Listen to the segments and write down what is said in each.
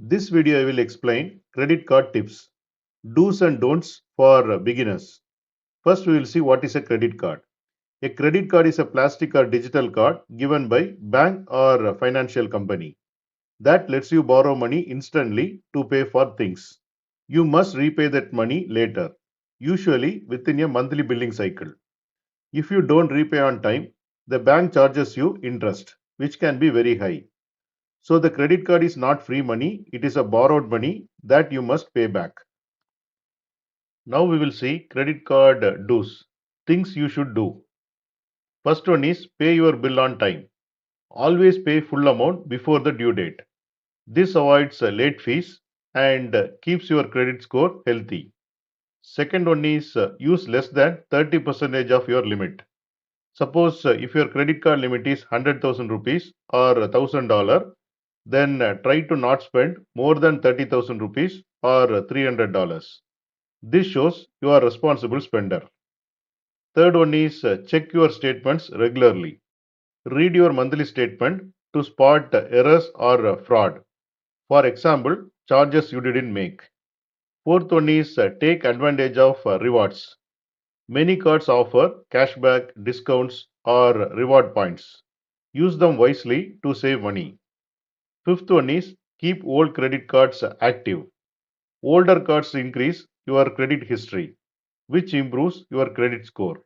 This video I will explain credit card tips, do's and don'ts for beginners. First we will see what is a credit card. A credit card is a plastic or digital card given by bank or a financial company that lets you borrow money instantly to pay for things. You must repay that money later, usually within a monthly billing cycle. If you don't repay on time, the bank charges you interest, which can be very high. So the credit card is not free money, it is a borrowed money that you must pay back. Now we will see credit card do's, things you should do. First one is pay your bill on time. Always pay full amount before the due date. This avoids late fees and keeps your credit score healthy. Second one is use less than 30% of your limit. Suppose if your credit card limit is 100,000 rupees or $1,000, then try to not spend more than 30,000 rupees or $300. This shows you are a responsible spender. Third one is check your statements regularly. Read your monthly statement to spot errors or fraud. For example, charges you didn't make. Fourth one is take advantage of rewards. Many cards offer cashback, discounts, or reward points. Use them wisely to save money. Fifth one is keep old credit cards active. Older cards increase your credit history, which improves your credit score.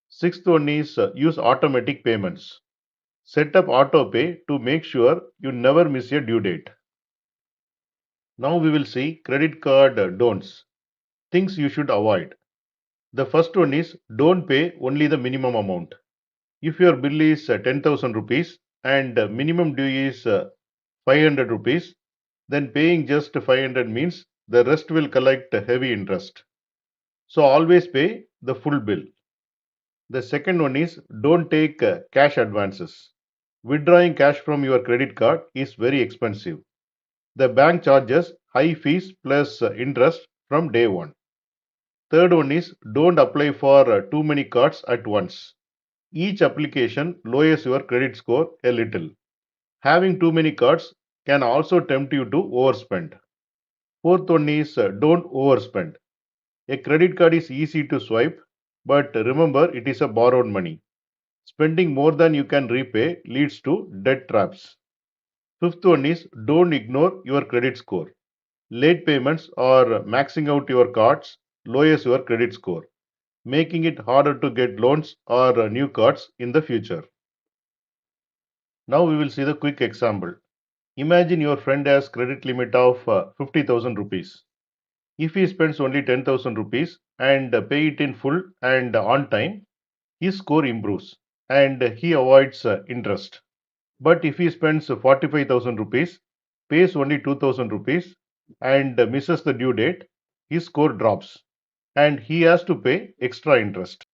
Sixth one is use automatic payments. Set up auto pay to make sure you never miss a due date. Now we will see credit card don'ts, things you should avoid. The first one is don't pay only the minimum amount. If your bill is 10,000 rupees and minimum due is 500 rupees, then paying just 500 means the rest will collect heavy interest. So always pay the full bill. The second one is don't take cash advances. Withdrawing cash from your credit card is very expensive. The bank charges high fees plus interest from day one. Third one is don't apply for too many cards at once. Each application lowers your credit score a little. Having too many cards can also tempt you to overspend. Fourth one is don't overspend. A credit card is easy to swipe, but remember it is a borrowed money. Spending more than you can repay leads to debt traps. Fifth one is don't ignore your credit score. Late payments or maxing out your cards lowers your credit score, making it harder to get loans or new cards in the future. Now we will see the quick example. Imagine your friend has credit limit of 50,000 rupees. If he spends only 10,000 rupees and pay it in full and on time, his score improves and he avoids interest. But if he spends 45,000 rupees, pays only 2,000 rupees and misses the due date, his score drops and he has to pay extra interest.